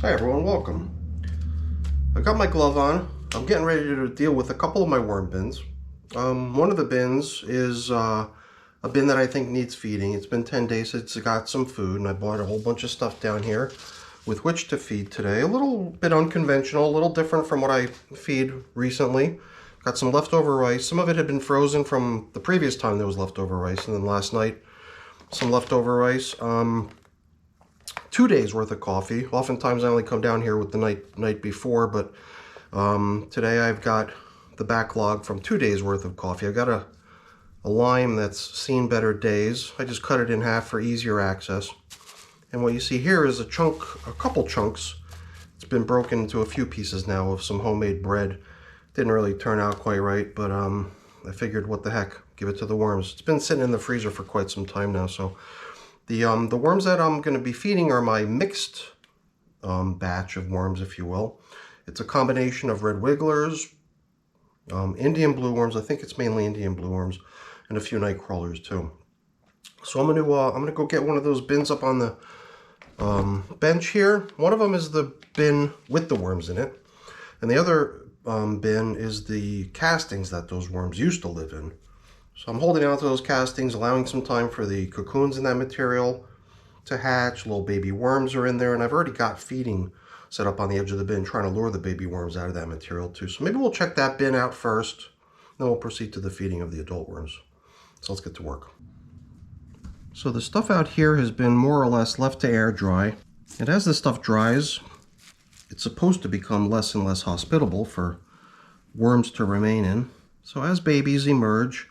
Hi everyone, welcome. I got my glove on. I'm getting ready to deal with a couple of my worm bins. One of the bins is a bin that I think needs feeding. It's been 10 days since it got some food, and I bought a whole bunch of stuff down here with which to feed today. A little bit unconventional, a little different from what I feed recently. Got some leftover rice. Some of it had been frozen from the previous time there was leftover rice, and then last night some leftover rice. 2 days worth of coffee. Oftentimes I only come down here with the night before, but today I've got the backlog from 2 days worth of coffee. I've got a lime that's seen better days. I just cut it in half for easier access. And what you see here is a couple chunks. It's been broken into a few pieces now of some homemade bread. Didn't really turn out quite right, but I figured what the heck, give it to the worms. It's been sitting in the freezer for quite some time now, so the worms that I'm going to be feeding are my mixed batch of worms, if you will. It's a combination of red wigglers, Indian blue worms. I think it's mainly Indian blue worms, and a few night crawlers too. So I'm gonna go get one of those bins up on the bench here. One of them is the bin with the worms in it, and the other bin is the castings that those worms used to live in. So I'm holding on to those castings, allowing some time for the cocoons in that material to hatch. Little baby worms are in there, and I've already got feeding set up on the edge of the bin, trying to lure the baby worms out of that material too. So maybe we'll check that bin out first, then we'll proceed to the feeding of the adult worms. So let's get to work. So the stuff out here has been more or less left to air dry. And as the stuff dries, it's supposed to become less and less hospitable for worms to remain in. So as babies emerge,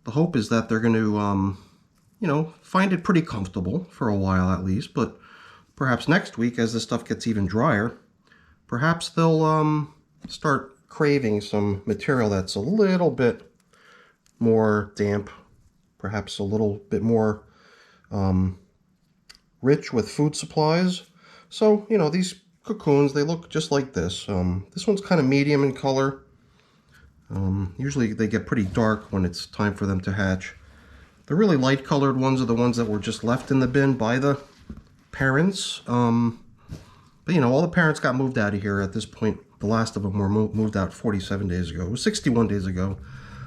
the hope is that they're going to, find it pretty comfortable for a while at least, but perhaps next week as the stuff gets even drier, perhaps they'll start craving some material that's a little bit more damp, perhaps a little bit more rich with food supplies. So, these cocoons, they look just like this. This one's kind of medium in color. Usually they get pretty dark when it's time for them to hatch. The really light colored ones are the ones that were just left in the bin by the parents. But all the parents got moved out of here at this point. The last of them were moved out 47 days ago. It was 61 days ago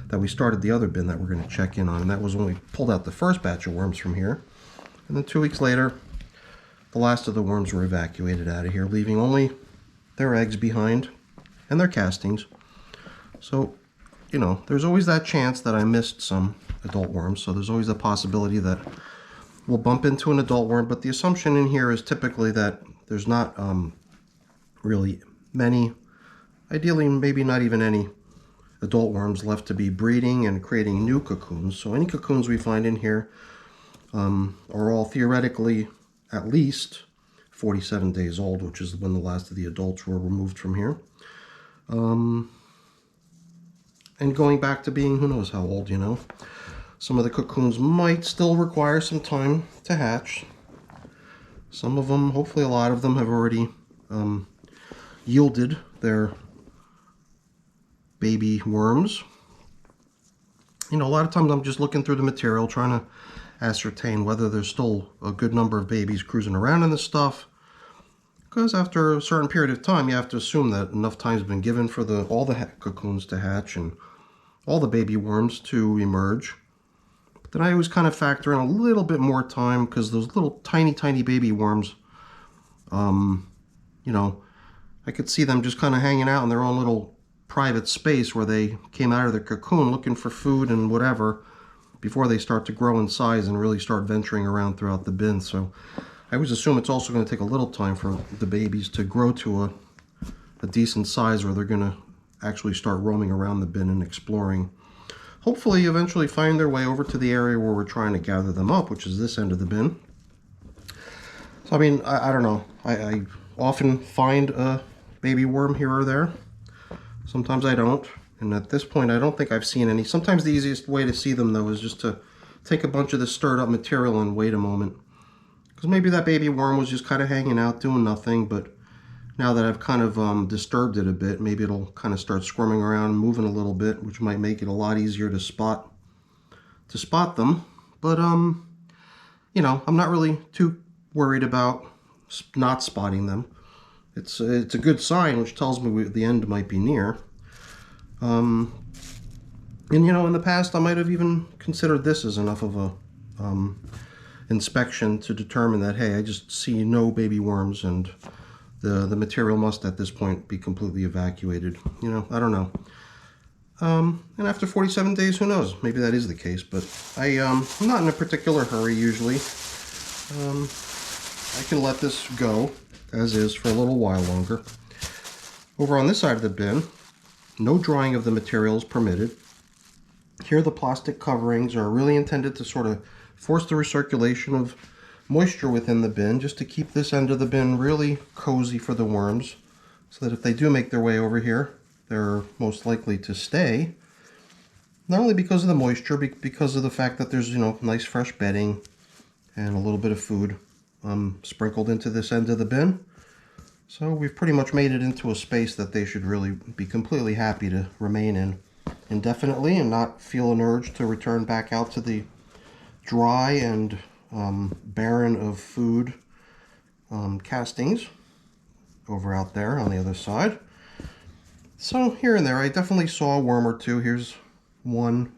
that we started the other bin that we're going to check in on. And that was when we pulled out the first batch of worms from here. And then 2 weeks later, the last of the worms were evacuated out of here, leaving only their eggs behind and their castings. So, there's always that chance that I missed some adult worms. So there's always a possibility that we'll bump into an adult worm. But the assumption in here is typically that there's not really many, ideally maybe not even any adult worms left to be breeding and creating new cocoons. So any cocoons we find in here are all theoretically at least 47 days old, which is when the last of the adults were removed from here. And going back to being who knows how old, Some of the cocoons might still require some time to hatch. Some of them, hopefully a lot of them, have already yielded their baby worms. A lot of times I'm just looking through the material, trying to ascertain whether there's still a good number of babies cruising around in this stuff. Because after a certain period of time, you have to assume that enough time has been given for all the cocoons to hatch and all the baby worms to emerge. But then I always kind of factor in a little bit more time because those little tiny baby worms, I could see them just kind of hanging out in their own little private space where they came out of their cocoon looking for food and whatever before they start to grow in size and really start venturing around throughout the bin. So I always assume it's also going to take a little time for the babies to grow to a decent size where they're going to actually start roaming around the bin and exploring. Hopefully eventually find their way over to the area where we're trying to gather them up, which is this end of the bin. So I don't know. I often find a baby worm here or there. Sometimes I don't. And at this point I don't think I've seen any. Sometimes the easiest way to see them though is just to take a bunch of this stirred up material and wait a moment. Because maybe that baby worm was just kind of hanging out doing nothing, but now that I've kind of disturbed it a bit, maybe it'll kind of start squirming around and moving a little bit, which might make it a lot easier to spot them. But I'm not really too worried about not spotting them. It's a good sign, which tells me the end might be near. And you know, in the past I might have even considered this as enough of a inspection to determine that, hey, I just see no baby worms and the material must at this point be completely evacuated. You know, I don't know. And after 47 days, who knows? Maybe that is the case, but I'm not in a particular hurry usually. I can let this go as is for a little while longer. Over on this side of the bin, no drying of the material is permitted. Here the plastic coverings are really intended to sort of force the recirculation of moisture within the bin, just to keep this end of the bin really cozy for the worms, so that if they do make their way over here, they're most likely to stay. Not only because of the moisture, because of the fact that there's, you know, nice fresh bedding and a little bit of food sprinkled into this end of the bin. So we've pretty much made it into a space that they should really be completely happy to remain in indefinitely and not feel an urge to return back out to the dry and barren of food castings over out there on the other side. So here and there I definitely saw a worm or two. Here's one.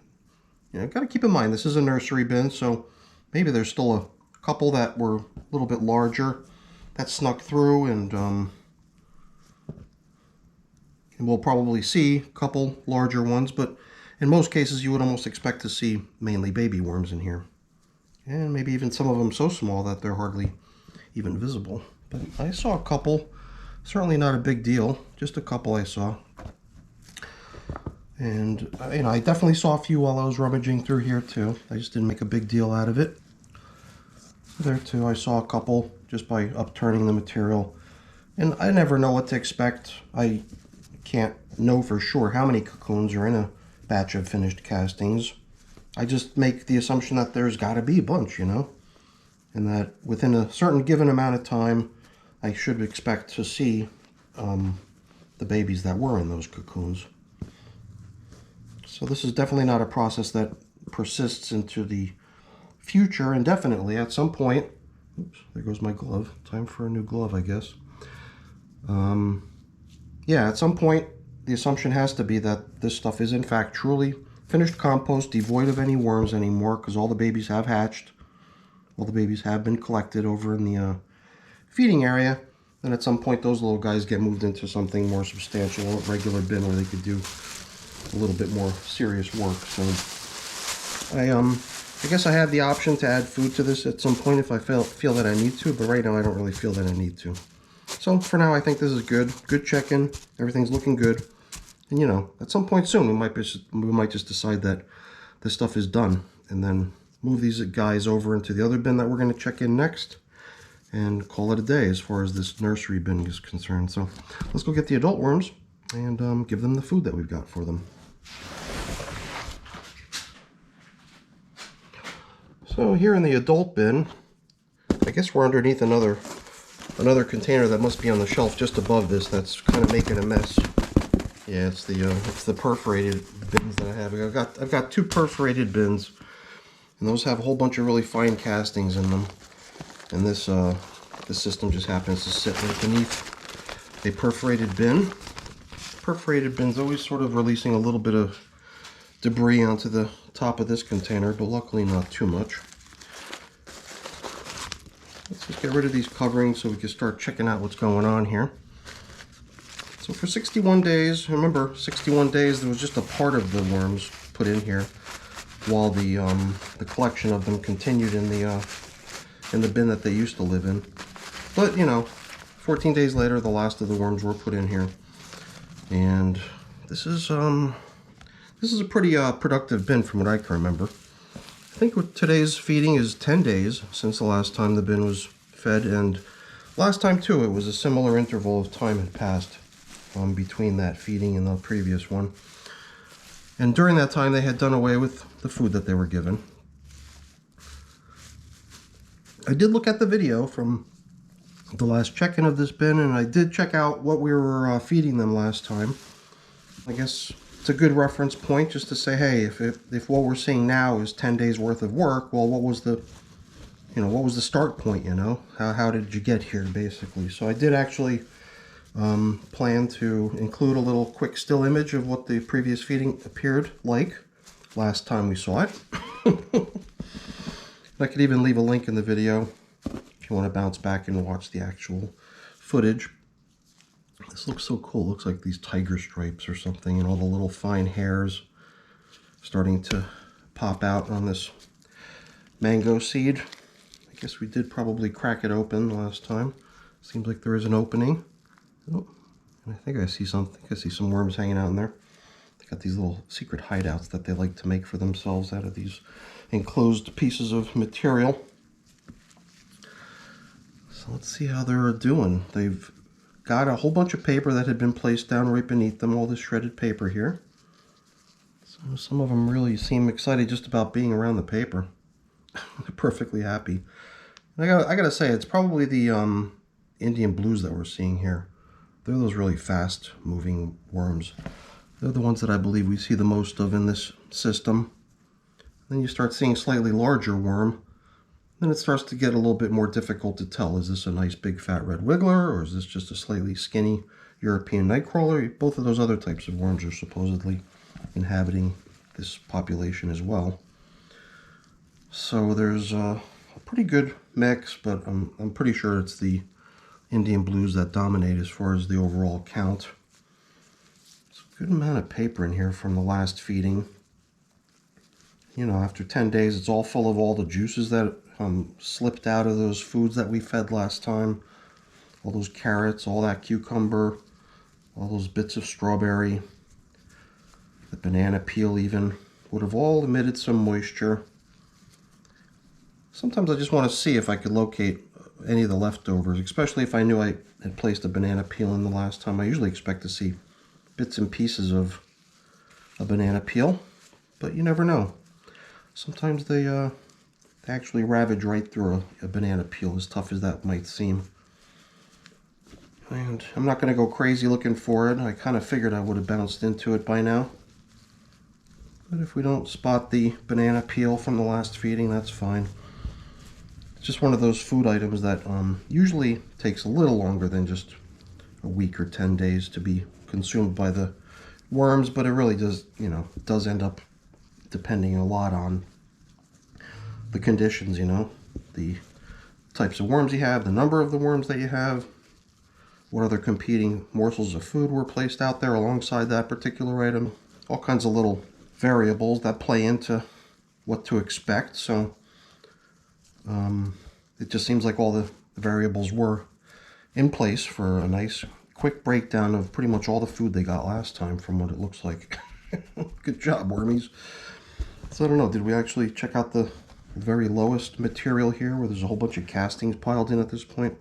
You know, got to keep in mind this is a nursery bin, so maybe there's still a couple that were a little bit larger that snuck through, and we'll probably see a couple larger ones, but in most cases you would almost expect to see mainly baby worms in here. And maybe even some of them so small that they're hardly even visible. But I saw a couple, certainly not a big deal, just a couple I saw. And you know, I definitely saw a few while I was rummaging through here too. I just didn't make a big deal out of it. There too, I saw a couple just by upturning the material. And I never know what to expect. I can't know for sure how many cocoons are in a batch of finished castings. I just make the assumption that there's got to be a bunch, you know, and that within a certain given amount of time, I should expect to see the babies that were in those cocoons. So this is definitely not a process that persists into the future indefinitely. At some point, oops, there goes my glove. Time for a new glove, I guess. Yeah, at some point, the assumption has to be that this stuff is in fact truly finished compost, devoid of any worms anymore, because all the babies have hatched. All the babies have been collected over in the feeding area. And at some point, those little guys get moved into something more substantial, a regular bin where they could do a little bit more serious work. So I guess I have the option to add food to this at some point if I feel that I need to, but right now I don't really feel that I need to. So for now, I think this is good. Good check-in. Everything's looking good. And you know, at some point soon, we might just decide that this stuff is done, and then move these guys over into the other bin that we're going to check in next, and call it a day as far as this nursery bin is concerned. So let's go get the adult worms and give them the food that we've got for them. So here in the adult bin, I guess we're underneath another container that must be on the shelf just above this that's kind of making a mess. Yeah, it's the perforated bins that I have. I've got two perforated bins, and those have a whole bunch of really fine castings in them. And this system just happens to sit right beneath a perforated bin. Perforated bins always sort of releasing a little bit of debris onto the top of this container, but luckily not too much. Let's just get rid of these coverings so we can start checking out what's going on here. So for 61 days, remember 61 days there was just a part of the worms put in here while the collection of them continued in the bin that they used to live in. But you know, 14 days later the last of the worms were put in here. And this is a pretty productive bin from what I can remember. I think with today's feeding is 10 days since the last time the bin was fed, and last time too it was a similar interval of time had passed between that feeding and the previous one. And during that time they had done away with the food that they were given. I did look at the video from the last check-in of this bin, and I did check out what we were feeding them last time. I guess it's a good reference point just to say, hey, if what we're seeing now is 10 days worth of work, well, what was the you know, what was the start point, you know? How did you get here, basically? So I did actually plan to include a little quick still image of what the previous feeding appeared like last time we saw it. I could even leave a link in the video if you want to bounce back and watch the actual footage. This looks so cool. It looks like these tiger stripes or something, and all the little fine hairs starting to pop out on this mango seed. I guess we did probably crack it open last time. Seems like there is an opening. Oh, I think I see something. I see some worms hanging out in there. They got these little secret hideouts that they like to make for themselves out of these enclosed pieces of material. So let's see how they're doing. They've got a whole bunch of paper that had been placed down right beneath them, all this shredded paper here. So some of them really seem excited just about being around the paper. They're perfectly happy. And I gotta say, it's probably the Indian blues that we're seeing here. They're those really fast moving worms. They're the ones that I believe we see the most of in this system. Then you start seeing slightly larger worm. Then it starts to get a little bit more difficult to tell. Is this a nice big fat red wiggler, or is this just a slightly skinny European nightcrawler? Both of those other types of worms are supposedly inhabiting this population as well. So there's a pretty good mix, but I'm pretty sure it's the Indian blues that dominate as far as the overall count. It's a good amount of paper in here from the last feeding. You know, after 10 days, it's all full of all the juices that slipped out of those foods that we fed last time. All those carrots, all that cucumber, all those bits of strawberry, the banana peel even, would have all emitted some moisture. Sometimes I just want to see if I could locate any of the leftovers, especially if I knew I had placed a banana peel in the last time. I usually expect to see bits and pieces of a banana peel, but you never know. Sometimes they actually ravage right through a banana peel, as tough as that might seem. And I'm not going to go crazy looking for it. I kind of figured I would have bounced into it by now. But if we don't spot the banana peel from the last feeding, that's fine. It's just one of those food items that usually takes a little longer than just a week or 10 days to be consumed by the worms, but it really does, you know, does end up depending a lot on the conditions, you know, the types of worms you have, the number of the worms that you have, what other competing morsels of food were placed out there alongside that particular item. All kinds of little variables that play into what to expect. So it just seems like all the variables were in place for a nice quick breakdown of pretty much all the food they got last time from what it looks like. Good job, wormies. So I don't know, did we actually check out the very lowest material here where there's a whole bunch of castings piled in at this point?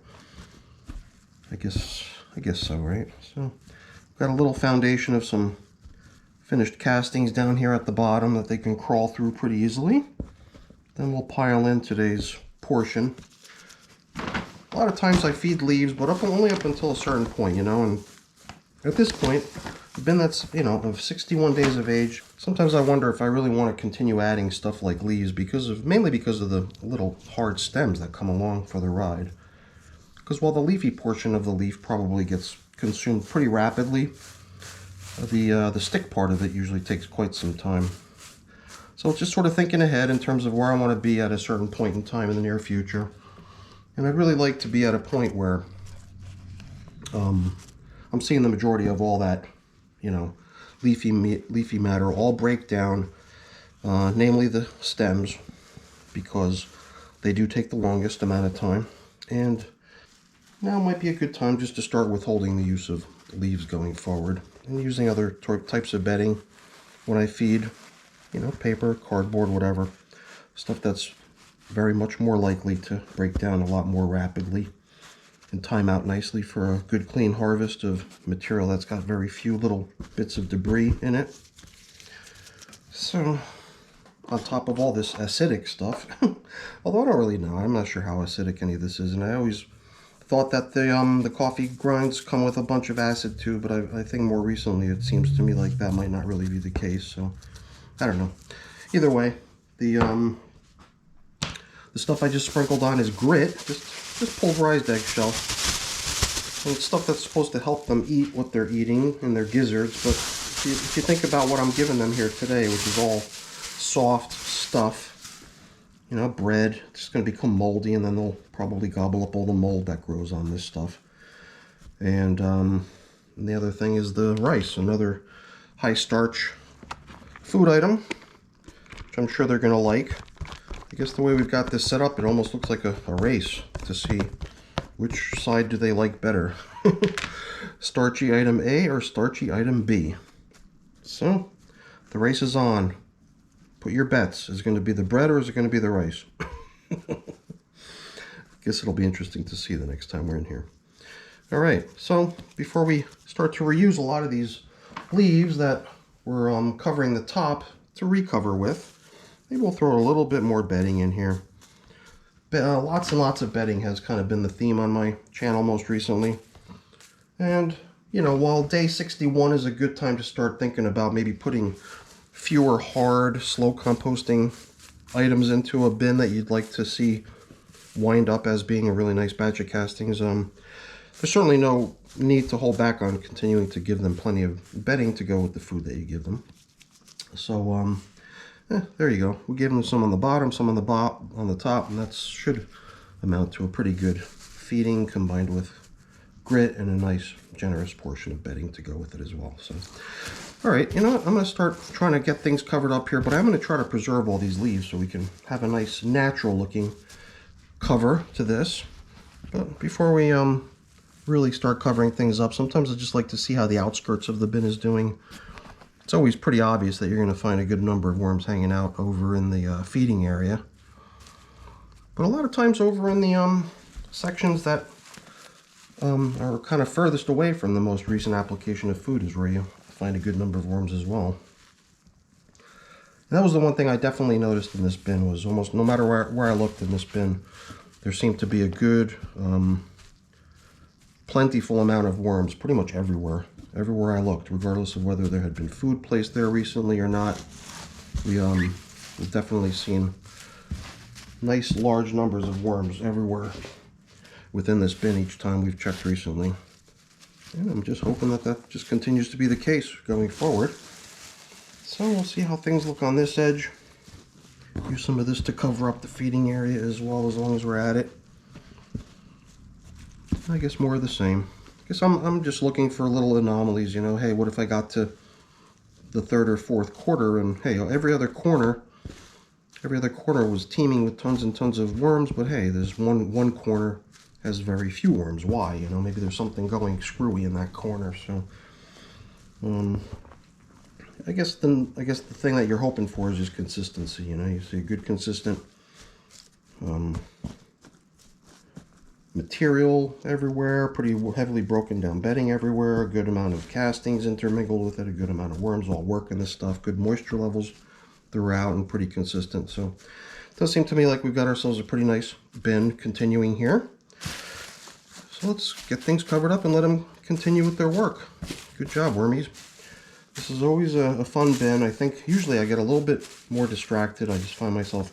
I guess so, right? So we've got a little foundation of some finished castings down here at the bottom that they can crawl through pretty easily. Then we'll pile in today's portion. A lot of times I feed leaves, but only up until a certain point, you know, and at this point, a bin that's, you know, of 61 days of age, sometimes I wonder if I really want to continue adding stuff like leaves mainly because of the little hard stems that come along for the ride. Because while the leafy portion of the leaf probably gets consumed pretty rapidly, the stick part of it usually takes quite some time. So just sort of thinking ahead in terms of where I want to be at a certain point in time in the near future. And I'd really like to be at a point where I'm seeing the majority of all that, you know, leafy matter all break down, namely the stems, because they do take the longest amount of time. And now might be a good time just to start withholding the use of leaves going forward and using other types of bedding when I feed, you know, paper, cardboard, whatever. Stuff that's very much more likely to break down a lot more rapidly and time out nicely for a good clean harvest of material that's got very few little bits of debris in it. So on top of all this acidic stuff, although I don't really know, I'm not sure how acidic any of this is, and I always thought that the coffee grinds come with a bunch of acid too, but I think more recently it seems to me like that might not really be the case, so I don't know. Either way, the The stuff I just sprinkled on is grit, just pulverized eggshell. And it's stuff that's supposed to help them eat what they're eating in their gizzards, but if you think about what I'm giving them here today, which is all soft stuff, you know, bread, it's just going to become moldy, and then they'll probably gobble up all the mold that grows on this stuff. And the other thing is the rice, another high starch food item, which I'm sure they're going to like. I guess the way we've got this set up, it almost looks like a race to see which side do they like better. Starchy item A or starchy item B. So, the race is on. Put your bets. Is it going to be the bread or is it going to be the rice? Guess it'll be interesting to see the next time we're in here. Alright, so before we start to reuse a lot of these leaves that we're covering the top to recover with, maybe we'll throw a little bit more bedding in here. Lots and lots of bedding has kind of been the theme on my channel most recently. And, you know, while day 61 is a good time to start thinking about maybe putting fewer hard, slow composting items into a bin that you'd like to see wind up as being a really nice batch of castings, there's certainly no need to hold back on continuing to give them plenty of bedding to go with the food that you give them. So, there you go. We gave them some on the bottom, some on the top, and that should amount to a pretty good feeding combined with grit and a nice generous portion of bedding to go with it as well. So, all right, you know what? I'm going to start trying to get things covered up here, but I'm going to try to preserve all these leaves so we can have a nice natural looking cover to this. But before we really start covering things up, sometimes I just like to see how the outskirts of the bin is doing. It's always pretty obvious that you're going to find a good number of worms hanging out over in the feeding area. But a lot of times over in the sections that are kind of furthest away from the most recent application of food is where you find a good number of worms as well. And that was the one thing I definitely noticed in this bin, was almost no matter where I looked in this bin, there seemed to be a good, plentiful amount of worms pretty much everywhere I looked, regardless of whether there had been food placed there recently or not. We've definitely seen nice large numbers of worms everywhere within this bin each time we've checked recently. And I'm just hoping that that just continues to be the case going forward. So we'll see how things look on this edge. Use some of this to cover up the feeding area as well, as long as we're at it. I guess more of the same. I guess I'm just looking for little anomalies, you know. Hey, what if I got to the third or fourth quarter and hey, every other corner was teeming with tons and tons of worms, but hey, there's one corner has very few worms. Why? You know, maybe there's something going screwy in that corner. So I guess the thing that you're hoping for is just consistency, you know. You see a good consistent material everywhere, pretty heavily broken down bedding everywhere, a good amount of castings intermingled with it, a good amount of worms all working this stuff, good moisture levels throughout, and pretty consistent. So it does seem to me like we've got ourselves a pretty nice bin continuing here. So let's get things covered up and let them continue with their work. Good job, wormies. This is always a fun bin. I think usually I get a little bit more distracted. I just find myself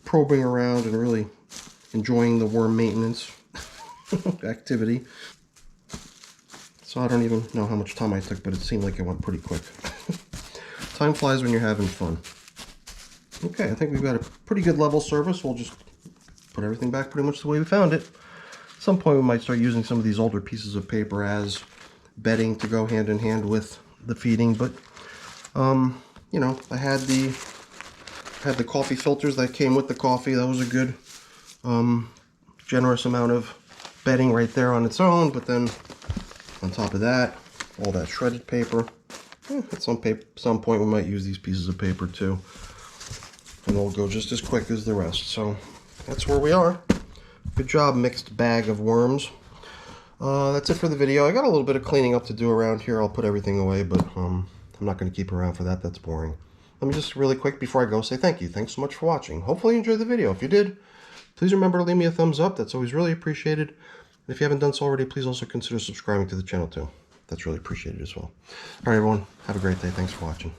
probing around and really enjoying the worm maintenance activity. So I don't even know how much time I took, but it seemed like it went pretty quick. Time flies when you're having fun. Okay, I think we've got a pretty good level surface. We'll just put everything back pretty much the way we found it. At some point we might start using some of these older pieces of paper as bedding to go hand in hand with the feeding, but you know, I had the coffee filters that came with the coffee. That was a good generous amount of bedding right there on its own, but then on top of that, all that shredded paper. At some point we might use these pieces of paper too, and they'll go just as quick as the rest. So that's where we are. Good job, mixed bag of worms. That's it for the video. I got a little bit of cleaning up to do around here. I'll put everything away, but I'm not going to keep around for that. That's boring. Let me just really quick before I go say thank you. Thanks so much for watching. Hopefully you enjoyed the video. If you did, please remember to leave me a thumbs up. That's always really appreciated. And if you haven't done so already, please also consider subscribing to the channel too. That's really appreciated as well. All right, everyone. Have a great day. Thanks for watching.